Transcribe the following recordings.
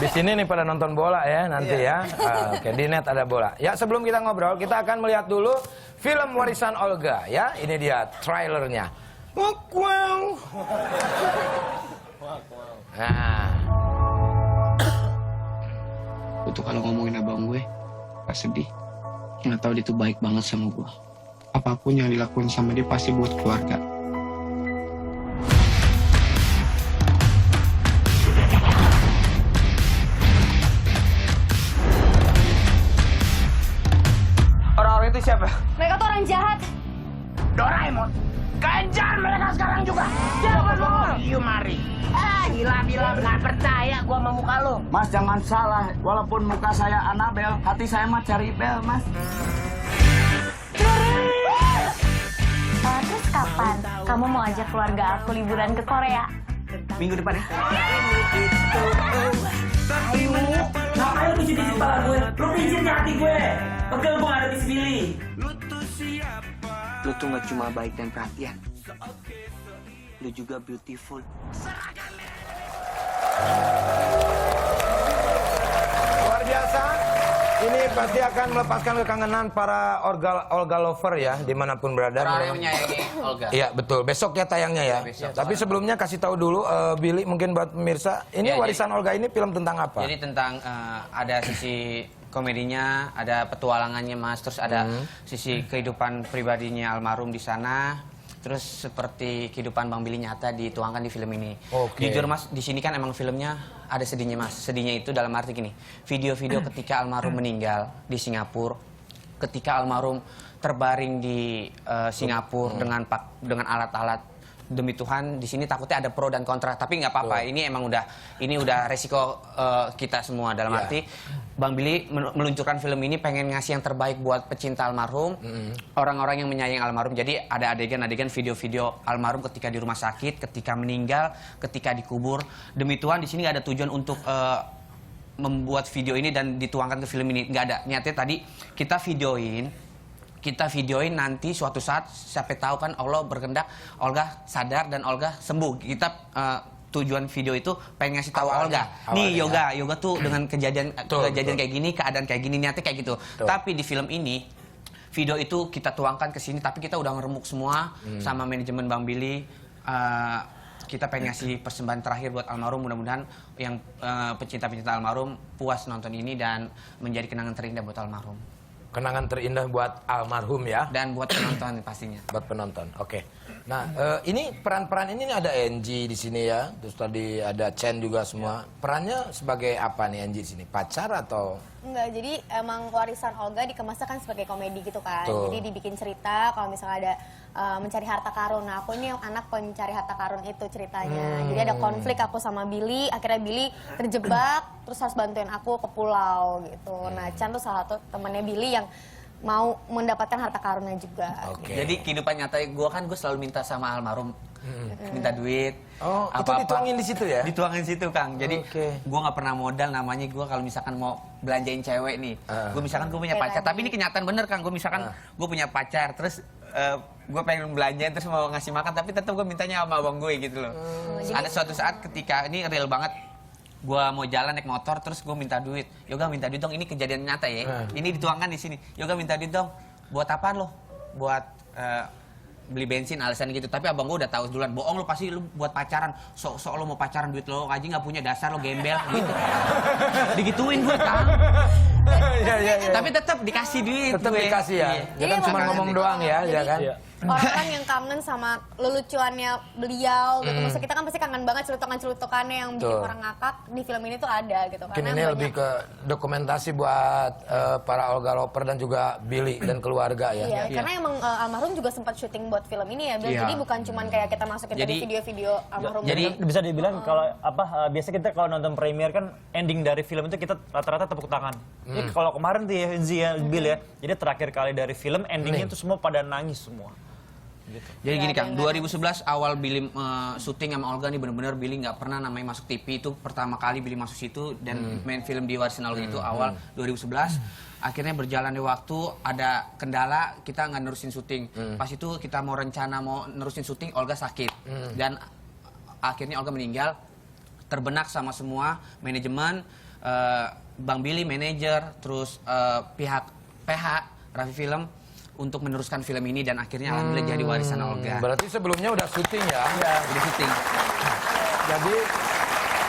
Di sini nih pada nonton bola ya nanti ya. Oke, di net ada bola. Ya, sebelum kita ngobrol, kita akan melihat dulu film Warisan Olga ya. Ini dia trailernya. Wow. Nah. Itu kalau ngomongin abang gue, gak sedih. Nggak tahu dia tuh baik banget sama gue. Apapun yang dilakuin sama dia pasti buat keluarga. Orang-orang itu siapa? Mereka tuh orang jahat. Doraemon, kejar mereka sekarang juga. Jangan ngomong. You mari. Gila, nggak percaya gua sama muka lu. Mas jangan salah, walaupun muka saya Anabel, hati saya mah cari Bel, Mas. Terus kapan kamu mau ajak keluarga aku liburan ke Korea? Minggu depan ya. Ngapain lu pijet kepala gue? Lu pijet hati gue. Pegel gua ngadepin si Billy. Lu tuh nggak cuma baik dan perhatian. Lu juga beautiful. Luar biasa. Ini pasti akan melepaskan kekangenan para Olga lover ya, dimanapun berada. Orang yang menyayangi Olga. Iya betul. Besok ya tayangnya ya. Besok. Tapi sebelumnya kasih tahu dulu, Billy mungkin buat pemirsa, ini Ya, Warisan Olga ini film tentang apa? Jadi tentang ada sisi komedinya, ada petualangannya Mas, terus ada sisi kehidupan pribadinya almarhum di sana. Terus seperti kehidupan Bang Billy nyata dituangkan di film ini. Oke. Jujur Mas, di sini kan emang filmnya ada sedihnya Mas. Sedihnya itu dalam arti gini, video-video ketika almarhum meninggal di Singapura, ketika almarhum terbaring di Singapura dengan alat-alat. Demi Tuhan, di sini takutnya ada pro dan kontra, tapi nggak apa-apa. Ini emang udah resiko kita semua dalam arti Bang Billy meluncurkan film ini pengen ngasih yang terbaik buat pecinta almarhum, orang-orang yang menyayangi almarhum. Jadi ada adegan-adegan video-video almarhum ketika di rumah sakit, ketika meninggal, ketika dikubur. Demi Tuhan, di sini nggak ada tujuan untuk membuat video ini dan dituangkan ke film ini, nggak ada. Niatnya tadi kita videoin nanti suatu saat siapa tahu kan Allah berkehendak Olga sadar dan Olga sembuh. Kita tujuan video itu pengen ngasih tahu Olga. Nih yoga tuh dengan kejadian kayak gini, keadaan kayak gini, niatnya kayak gitu. Tapi di film ini video itu kita tuangkan ke sini, tapi kita udah ngeremuk semua sama manajemen Bang Billy. Kita pengen ngasih persembahan terakhir buat almarhum, mudah-mudahan yang pecinta-pecinta almarhum puas nonton ini dan menjadi kenangan terindah buat almarhum. Kenangan terindah buat almarhum ya. Dan buat penonton pastinya. Buat penonton, oke. Nah, ini peran-peran ini ada Angie di sini ya. Terus tadi ada Chen juga semua. Perannya sebagai apa nih Angie di sini? Pacar atau? Enggak, jadi emang Warisan Olga dikemasnya kan sebagai komedi gitu kan. Tuh. Jadi dibikin cerita kalau misalnya ada mencari harta karun. Nah, aku ini yang anak pencari harta karun itu ceritanya. Jadi ada konflik aku sama Billy, akhirnya Billy terjebak terus harus bantuin aku ke pulau gitu. Nah, Chan tuh salah satu temannya Billy yang mau mendapatkan harta karunnya juga. Oke. Jadi kehidupan nyata gue selalu minta sama almarhum, minta duit. Oh, itu dituangin di situ ya? Dituangin situ Kang. Jadi gue nggak pernah modal, namanya gue kalau misalkan mau belanjain cewek nih, gue misalkan gue punya pacar, tapi ini kenyataan bener Kang. Gue misalkan gue punya pacar, terus gue pengen belanjain terus mau ngasih makan, tapi tetap gue mintanya sama abang gue gitu loh. Ada suatu saat ketika ini real banget. Gue mau jalan naik motor terus gue minta duit. Yoga minta duit dong, ini kejadian nyata ya. Ini dituangkan di sini. Yoga minta duit dong. Buat apaan lo? Buat beli bensin alasan gitu. Tapi abang gue udah tahu duluan. Bohong lo, pasti lo buat pacaran. Sok lo mau pacaran, duit lo aja nggak punya, dasar lo gembel gitu. Digituin gue Kang. Tapi tetap dikasih duit. Tetap dikasih ya. Jadi Jangan cuma ngomong doang ya, ya kan? Orang-orang yang kangen sama lelucuannya beliau gitu. Maksudnya kita kan pasti kangen banget celutukan-celutukannya yang bikin orang ngakak. Di film ini tuh ada gitu. Mungkin ini lebih ke dokumentasi buat para Olga lover dan juga Billy dan keluarga ya. Iya, karena emang almarhum juga sempat syuting buat film ini ya. Jadi bukan cuman kayak kita masukin tadi video-video almarhum. Jadi bisa dibilang kalau biasa kita kalau nonton premier kan ending dari film itu kita rata-rata tepuk tangan. Ini kalau kemarin tuh ya Enzi ya, Bill ya. Jadi terakhir kali dari film endingnya tuh semua pada nangis semua. Gitu. Jadi gini Kang, 2011 awal Billy syuting sama Olga nih bener-bener Billy nggak pernah namanya masuk TV, itu pertama kali Billy masuk situ dan main film di Warisan Olga itu awal 2011. Akhirnya berjalan di waktu, ada kendala, kita nggak nerusin syuting. Pas itu kita mau nerusin syuting, Olga sakit dan akhirnya Olga meninggal. Terbenak sama semua manajemen, Bang Billy manajer, terus pihak PH Raffi Film untuk meneruskan film ini dan akhirnya alhamdulillah jadi warisan Olga. Berarti sebelumnya udah syuting ya? Iya. Jadi syuting.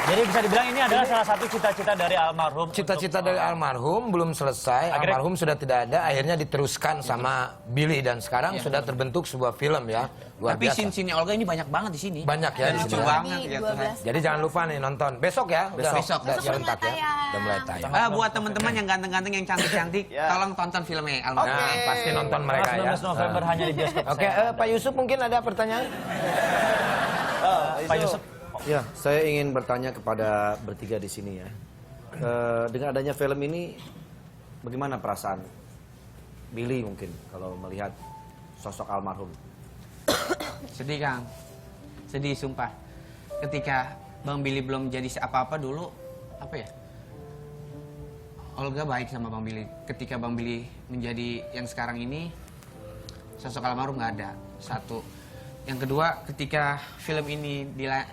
Jadi bisa dibilang ini adalah salah satu cita-cita dari almarhum. Cita-cita dari almarhum belum selesai, almarhum sudah tidak ada, akhirnya diteruskan sama Billy dan sekarang sudah terbentuk sebuah film ya. Luar Tapi biasa. scene-scene Olga ini banyak banget di sini. Banyak ya di Lucu sini. banget ya Tuhan. 12 Jadi jangan lupa nih nonton. Besok ya? Besok. Udah Besok serentak mulai ya? tayang. Udah mulai tayang. Buat teman-teman yang ganteng-ganteng, yang cantik-cantik, tolong tonton filmnya almarhum. Nah, pasti nonton mereka ya. 19 November hanya di bioskop. Oke, Pak Yusuf mungkin ada pertanyaan? Pak Yusuf. Ya, saya ingin bertanya kepada bertiga di sini ya. Dengan adanya film ini, bagaimana perasaan Billy mungkin kalau melihat sosok almarhum? Sedih Kang, sedih sumpah. Ketika Bang Billy belum jadi apa-apa dulu, apa ya? Olga baik sama Bang Billy. Ketika Bang Billy menjadi yang sekarang ini, sosok almarhum nggak ada. Satu. Yang kedua, ketika film ini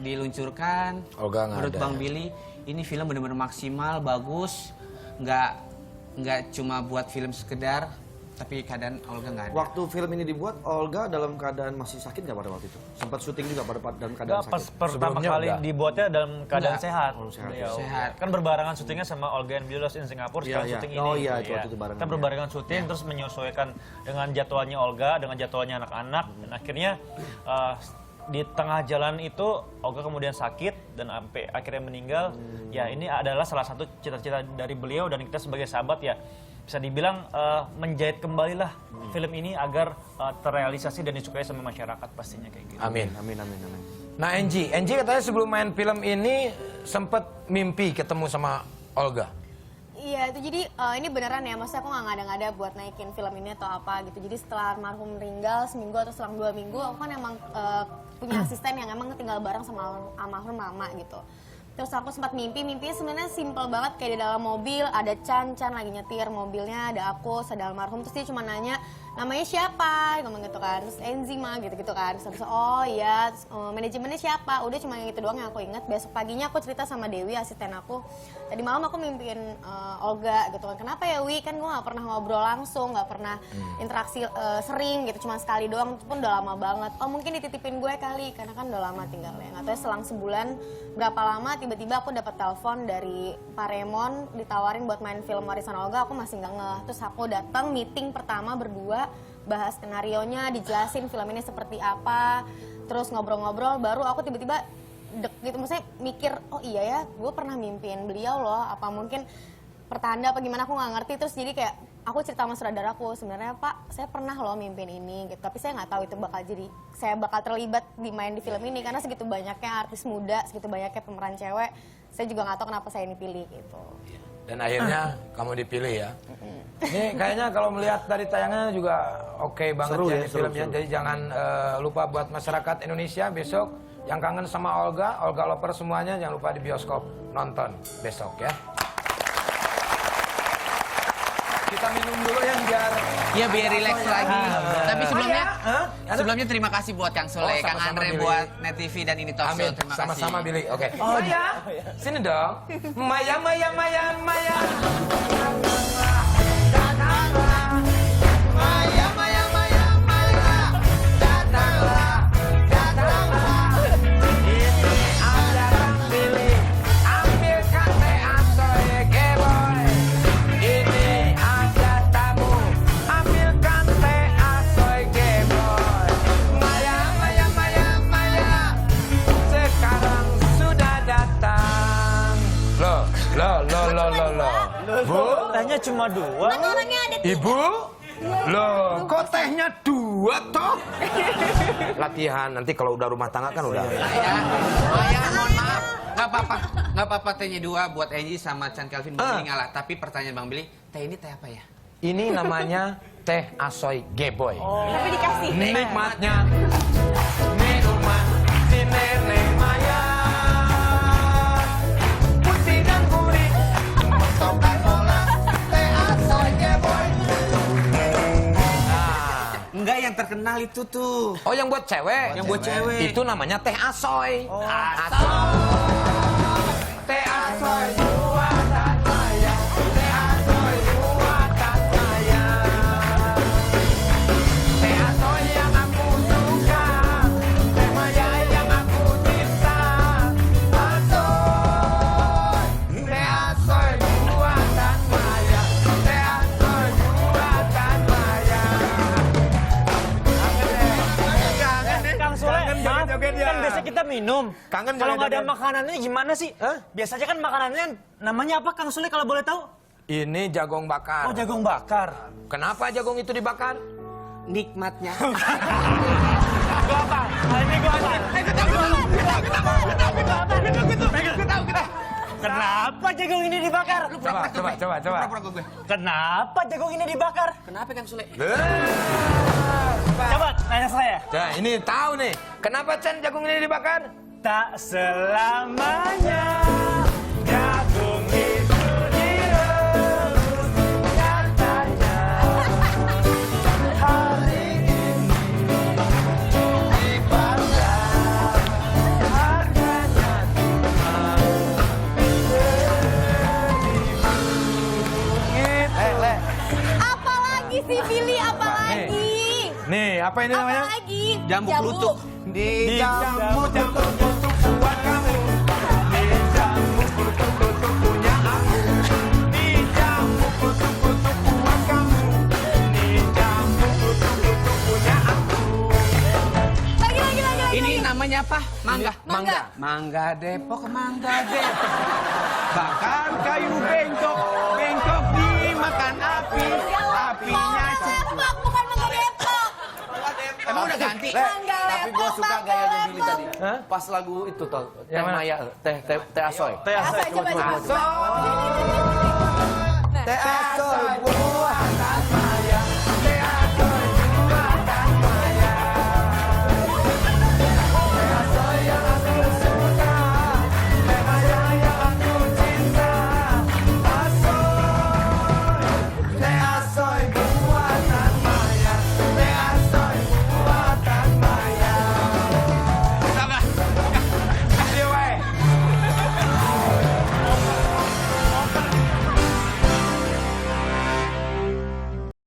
diluncurkan, Olga nggak menurut ada, Bang ya. Billy, ini film benar-benar maksimal, bagus, nggak cuma buat film sekedar, tapi keadaan Olga nggak ada. Waktu film ini dibuat, Olga dalam keadaan masih sakit nggak pada waktu itu? Sempat syuting juga dalam keadaan Pas sakit? pertama Sebelumnya kali udah. dibuatnya dalam keadaan Enggak. sehat. Oh, sehat. Beliau. Sehat. Kan berbarengan syutingnya sama Olga and Billy Lost in Singapore, Iya, sekarang iya. syuting ini. Oh, iya, itu waktu itu barengan, Kita ya. berbarengan syuting, terus menyesuaikan dengan jadwalnya Olga, dengan jadwalnya anak-anak. Dan akhirnya di tengah jalan itu Olga kemudian sakit dan sampai akhirnya meninggal. Ya ini adalah salah satu cita-cita dari beliau dan kita sebagai sahabat ya bisa dibilang menjahit kembalilah film ini agar terrealisasi dan disukai sama masyarakat pastinya kayak gitu. Amin. Amin, amin, amin. Nah, Angie katanya sebelum main film ini sempet mimpi ketemu sama Olga. Iya itu jadi ini beneran ya, maksudnya aku nggak ngada-ngada buat naikin film ini atau apa gitu. Jadi setelah almarhum meninggal seminggu atau selang 2 minggu, aku kan emang punya asisten yang emang tinggal bareng sama almarhum lama gitu. Terus aku sempat mimpinya sebenarnya simple banget, kayak di dalam mobil ada Chan lagi nyetir mobilnya, ada aku, ada almarhum, terus dia cuma nanya namanya siapa, ngomong gitu kan, terus Enzima gitu kan, terus oh iya, terus, manajemennya siapa, udah cuma yang itu doang yang aku inget. Besok paginya aku cerita sama Dewi asisten aku, tadi malam aku mimpiin Olga gitu kan, kenapa ya Wi, kan gue gak pernah ngobrol langsung, gak pernah interaksi sering gitu, cuma sekali doang, itu pun udah lama banget. Oh mungkin dititipin gue kali, karena kan udah lama tinggalnya, gak tau ya selang sebulan berapa lama tiba-tiba aku dapat telepon dari Pak Raymond ditawarin buat main film Warisan Olga. Aku masih nggak ngeh, terus aku datang meeting pertama berdua, bahas skenarionya, dijelasin film ini seperti apa, terus ngobrol-ngobrol, baru aku tiba-tiba dek gitu, maksudnya mikir oh iya ya gue pernah mimpiin beliau loh, apa mungkin pertanda apa gimana, aku nggak ngerti. Terus jadi kayak aku cerita sama saudaraku, sebenarnya Pak saya pernah loh mimpin ini gitu, tapi saya nggak tahu itu saya bakal terlibat main di film ini karena segitu banyaknya artis muda, segitu banyaknya pemeran cewek, saya juga nggak tahu kenapa saya dipilih gitu. Dan akhirnya kamu dipilih ya. Ini kayaknya kalau melihat dari tayangannya juga oke banget Seru ya, ya, ini seru, filmnya. seru. Jadi jangan lupa buat masyarakat Indonesia besok yang kangen sama Olga lover semuanya jangan lupa di bioskop nonton besok ya. Kita minum dulu ya Biar relax lagi. Tapi sebelumnya, Ada? sebelumnya terima kasih buat Kang Sule, Oh, Kang sama-sama, Andre Billy. buat Net TV dan ini Talk Show. Amin. Terima kasih. Sama-sama Billy. Oke. Maya, sini dong. Maya. Loh. Bu, Tehnya cuma 2. Kan orangnya ada Ibu? Loh, kok tehnya 2 toh? Latihan, nanti kalau udah rumah tangga kan udah. Maya, mohon maaf. Nggak apa-apa tehnya 2 buat Angie sama Chan Calvin. Bang Billy ngalah. Tapi pertanyaan Bang Billy, teh ini teh apa ya? Ini namanya teh asoy Geboy. tapi dikasih. Nikmatnya minuman si nenek Maya. Putih dan gurih, mentokan bola, teh asoy Geboy. Enggak, yang terkenal itu tuh. Oh, yang buat cewek? Yang buat cewek. Itu namanya teh asoy. Asoy. Teh asoy, buatan dia. Kan biasa kita minum. Kangen Kalau nggak nggak ada ada- makanannya gimana sih? Hah? Biasanya kan makanannya namanya apa Kang Sule kalau boleh tahu? Ini jagung bakar. Oh, jagung bakar. Kenapa jagung itu dibakar? Nikmatnya. Gua apa? Ini gua apa? Kenapa jagung ini dibakar? Coba. Kenapa jagung ini dibakar? Kenapa Kang Sule? Coba nanya saya. Nah, ini tahu nih. Kenapa Chan jagung ini dibakar? Tak selamanya jagung itu direbus, nyatanya hari ini di pasar harganya Apalagi sih Billy, apalagi? Nih, apa ini namanya? Apalagi? Jambu kelutuk. Di jamu tutuk buat kamu. Di jamu tutuk punya aku. Di jamu tutuk buat kamu. Di jamu tutuk punya aku. Lagi. Ini namanya apa? Mangga. Mangga. Mangga Depok, Mangga Depok. Bakar kayu bengkok, bengkok dimakan api, apinya Depok, bukan Mangga Depok. Emang udah ganti? Mangga Tapi gue suka gayanya Billy tadi. Hah? Pas lagu itu tuh, Teh Yang mana? Maya, Teh Asoy. Teh Coba. Teh asoy.